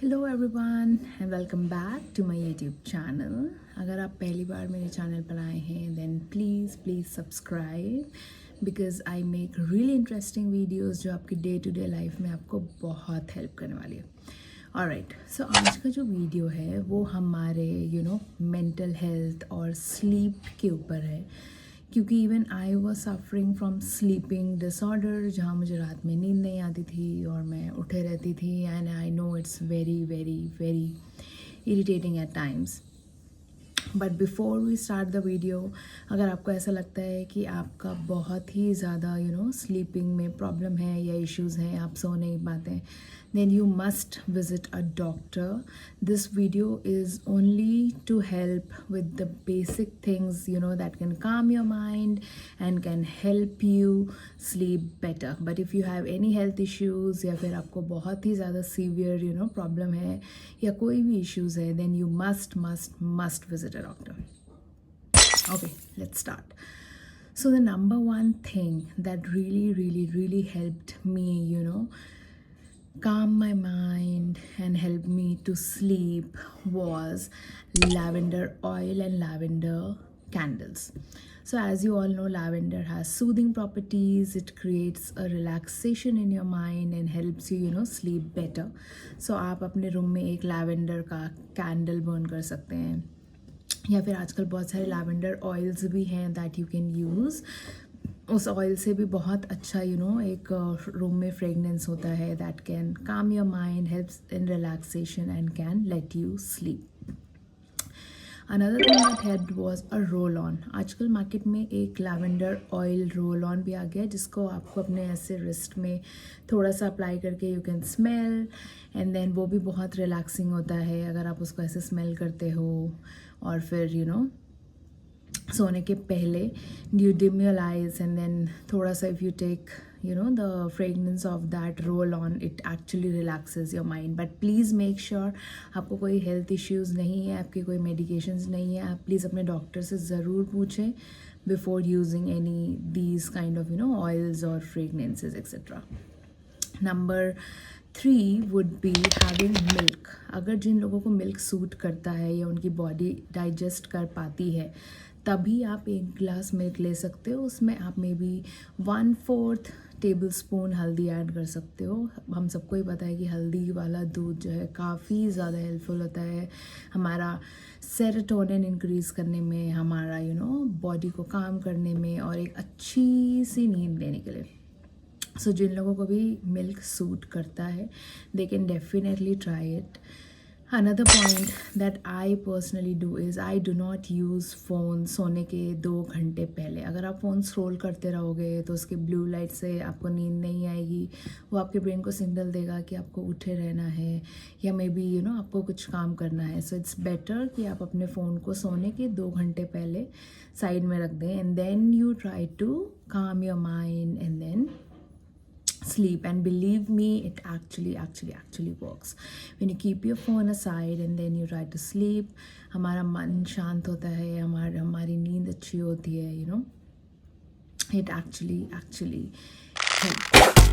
Hello everyone and welcome back to my YouTube channel. अगर आप पहली बार मेरे चैनल पर आए हैं then please subscribe because I make really interesting videos जो आपकी डे टू डे लाइफ में आपको बहुत हेल्प करने वाली है। ऑलराइट, सो आज का जो वीडियो है वो हमारे मेंटल हेल्थ और स्लीप के ऊपर है, क्योंकि even I was suffering from sleeping disorder, जहाँ मुझे रात में नींद नहीं आती थी और मैं उठे रहती थी। And I know it's very very very irritating at times. But before we start the video, अगर आपको ऐसा लगता है कि आपका बहुत ही ज़्यादा स्लीपिंग में प्रॉब्लम है या इश्यूज़ हैं, आप सो नहीं पाते, then you must visit a doctor. This video is only to help with the basic things that can calm your mind and can help you sleep better. But if you have any health issues या फिर आपको बहुत ही ज़्यादा severe problem है या कोई भी issues है, then you must visit a doctor. Okay, let's start. So the number one thing that really helped me calm my mind and help me to sleep was lavender oil and lavender candles. So as you all know, lavender has soothing properties. It creates a relaxation in your mind and helps you sleep better. So आप अपने room में एक lavender का candle burn कर सकते हैं, या फिर आजकल बहुत सारे लैवेंडर ऑयल्स भी हैं दैट यू कैन यूज़। उस ऑयल से भी बहुत अच्छा एक रूम में फ्रेगनेंस होता है दैट कैन काम your mind, helps in relaxation and can let you sleep. Another thing that helped was a roll on. आजकल मार्केट में एक लैवेंडर ऑयल रोल ऑन भी आ गया, जिसको आपको अपने ऐसे रिस्ट में थोड़ा सा अप्लाई करके you can smell, and then वो भी बहुत रिलैक्सिंग होता है अगर आप उसको ऐसे स्मेल करते हो। और फिर सोने के पहले you dim your eyes and then थोड़ा सा if you take the fragrance of that roll on, it actually relaxes your mind. But please make sure आपको कोई हेल्थ इश्यूज़ नहीं है, आपकी कोई मेडिकेशंस नहीं है, आप प्लीज़ अपने डॉक्टर से ज़रूर पूछें before using any these kind of oils और fragrances etcetera. Number 3 would be having milk. अगर जिन लोगों को मिल्क सूट करता है या उनकी बॉडी डाइजेस्ट कर पाती है, तभी आप एक ग्लास मिल्क ले सकते हो। उसमें आप मे बी 1/4 टेबल स्पून हल्दी ऐड कर सकते हो। हम सबको ही पता है कि हल्दी वाला दूध जो है काफ़ी ज़्यादा हेल्पफुल होता है हमारा सेरोटोनिन इंक्रीज़ करने में, हमारा बॉडी को काम करने में और एक अच्छी सी नींद लेने के लिए। सो जिन लोगों को भी मिल्क सूट करता है, they can definitely try it. Another point that I personally do is I do not use phone सोने के 2 घंटे पहले। अगर आप फ़ोन स्क्रॉल करते रहोगे तो उसके ब्लू लाइट से आपको नींद नहीं आएगी, वो आपके ब्रेन को सिग्नल देगा कि आपको उठे रहना है या मे बी आपको कुछ काम करना है। सो इट्स बेटर कि आप अपने फ़ोन को सोने के 2 घंटे पहले साइड में रख दें, and then you try to calm your mind and then sleep. And believe me, it actually works. When you keep your phone aside and then you try to sleep, हमारा मन शांत होता है, हमारी नींद अच्छी होती है, it actually helps.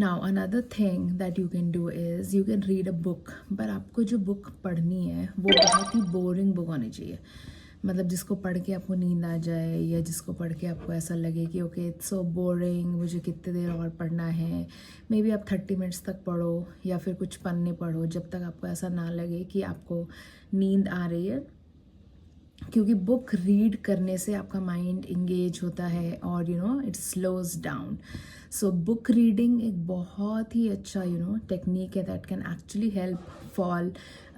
Now another thing that you can do is you can read a book, पर आपको जो बुक पढ़नी है वो बहुत ही बोरिंग बुक होनी चाहिए। मतलब जिसको पढ़ के आपको नींद आ जाए, या जिसको पढ़ के आपको ऐसा लगे कि ओके इट्स सो बोरिंग, मुझे कितने देर और पढ़ना है। मे बी आप 30 मिनट्स तक पढ़ो या फिर कुछ पन्ने पढ़ो, जब तक आपको ऐसा ना लगे कि आपको नींद आ रही है, क्योंकि बुक रीड करने से आपका माइंड इंगेज होता है और it slows down. So book reading एक बहुत ही अच्छा टेक्निक है that can actually help fall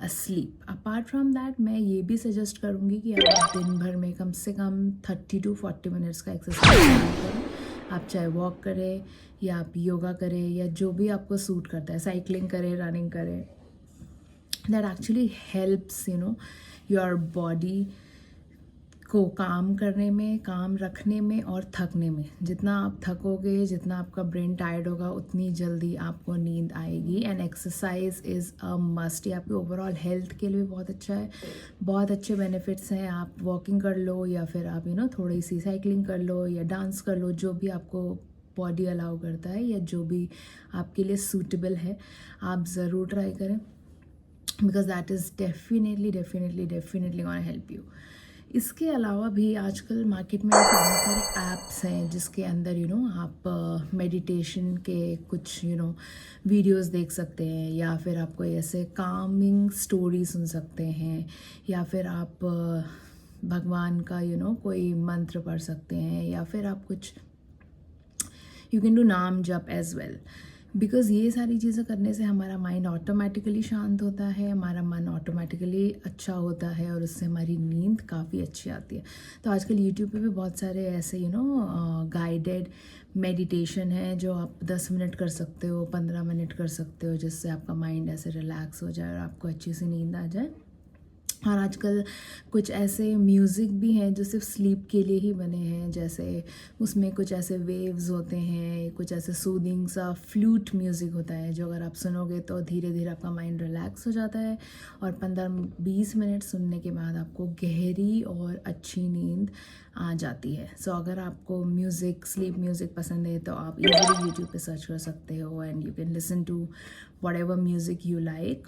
asleep. Apart from that मैं ये भी सजेस्ट करूँगी कि आप दिन भर में कम से कम 30 to 40 मिनट्स का एक्सरसाइज करें। आप चाहे वॉक करें या आप योगा करें या जो भी आपको सूट करता है, साइकिलिंग करें, रनिंग करें, that actually helps your body को काम करने में, काम रखने में और थकने में। जितना आप थकोगे, जितना आपका ब्रेन टायर्ड होगा, उतनी जल्दी आपको नींद आएगी। And exercise is a must. ये आपके ओवरऑल हेल्थ के लिए भी बहुत अच्छा है, बहुत अच्छे बेनिफिट्स हैं। आप वॉकिंग कर लो या फिर आप थोड़ी सी साइकिलिंग कर लो या डांस कर लो, जो भी आपको बॉडी अलाउ करता है या जो भी आपके लिए सूटेबल है, आप ज़रूर ट्राई करें। Because that is definitely gonna help you. इसके अलावा भी आजकल मार्केट में ऐसे बहुत सारे ऐप्स हैं जिसके अंदर आप मेडिटेशन के कुछ वीडियोस देख सकते हैं, या फिर आप कोई ऐसे कामिंग स्टोरी सुन सकते हैं, या फिर आप भगवान का कोई मंत्र पढ़ सकते हैं, या फिर आप कुछ यू कैन डू नाम जप एज वेल. बिकॉज़ ये सारी चीज़ें करने से हमारा माइंड ऑटोमेटिकली शांत होता है, हमारा मन ऑटोमेटिकली अच्छा होता है, और उससे हमारी नींद काफ़ी अच्छी आती है. तो आजकल यूट्यूब पे भी बहुत सारे ऐसे गाइडेड मेडिटेशन है जो आप 10 मिनट कर सकते हो, 15 मिनट कर सकते हो, जिससे आपका माइंड ऐसे रिलैक्स हो जाए और आपको अच्छी सी नींद आ जाए. और आजकल कुछ ऐसे म्यूज़िक भी हैं जो सिर्फ स्लीप के लिए ही बने हैं, जैसे उसमें कुछ ऐसे वेव्स होते हैं, कुछ ऐसे सूदिंग सा फ्लूट म्यूज़िक होता है जो अगर आप सुनोगे तो धीरे धीरे आपका माइंड रिलैक्स हो जाता है, और 15-20 मिनट सुनने के बाद आपको गहरी और अच्छी नींद आ जाती है. सो अगर आपको म्यूज़िक, स्लीप म्यूज़िक पसंद है तो आप इजीली यूट्यूब पे सर्च कर सकते हो, and you can listen to whatever music you like,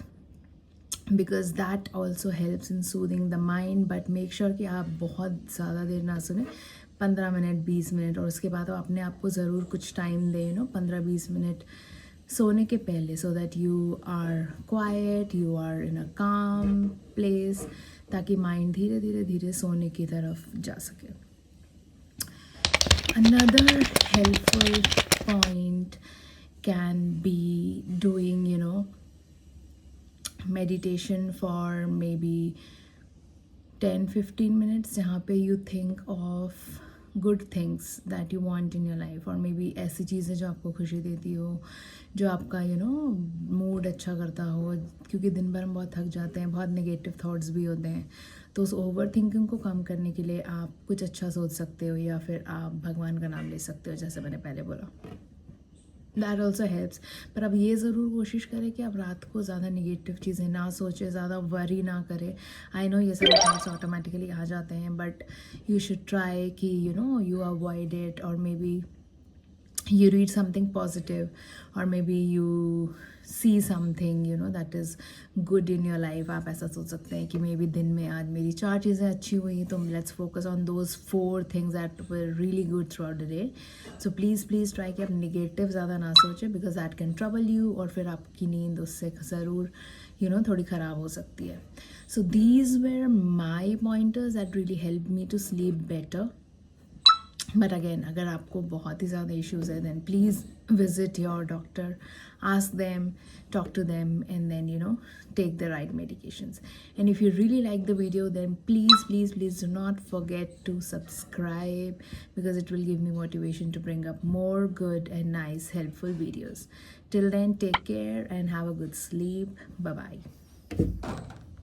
because that also helps in soothing the mind. But make sure कि आप बहुत ज़्यादा देर ना सुने, 15 मिनट 20 मिनट, और उसके बाद अपने आप को ज़रूर कुछ टाइम दें 15-20 मिनट सोने के पहले, so that you are quiet, you are in a calm place, ताकि माइंड धीरे धीरे धीरे सोने की तरफ जा सके. Another helpful point can be doing meditation for maybe 10-15 minutes, जहाँ पे you think of good things that you want in your life, और मे बी ऐसी चीज़ें जो आपको खुशी देती हो, जो आपका मूड अच्छा करता हो, क्योंकि दिन भर हम बहुत थक जाते हैं, बहुत नेगेटिव थॉट्स भी होते हैं. तो उस ओवर थिंकिंग को कम करने के लिए आप कुछ अच्छा सोच सकते हो, या फिर आप भगवान का नाम ले सकते हो, जैसे मैंने पहले बोला. That also helps. पर अब ये ज़रूर कोशिश करें कि आप रात को ज़्यादा निगेटिव चीज़ें ना सोचें, ज़्यादा वरी ना करें. आई नो ये सारे थॉट्स ऑटोमेटिकली आ जाते हैं, बट यू शुड ट्राई कि यू अवॉइड इट, और may be you read something positive, or maybe you see something that is good in your life. आप ऐसा सोच सकते हैं कि maybe दिन में आज मेरी 4 चीज़ें अच्छी हुई, तो let's focus on those 4 things that were really good throughout the day. So please try कि आप negative ज़्यादा ना सोचें, because that can trouble you, और फिर आपकी नींद उससे ज़रूर थोड़ी ख़राब हो सकती है. So these were my pointers that really helped me to sleep better. But again, अगर आपको बहुत ही ज़्यादा इश्यूज़ है, then please visit your doctor, ask them, talk to them, and then take the right medications. And if you really like the video, then please do not forget to subscribe, because it will give me motivation to bring up more good and nice helpful videos. Till then, take care and have a good sleep. Bye bye.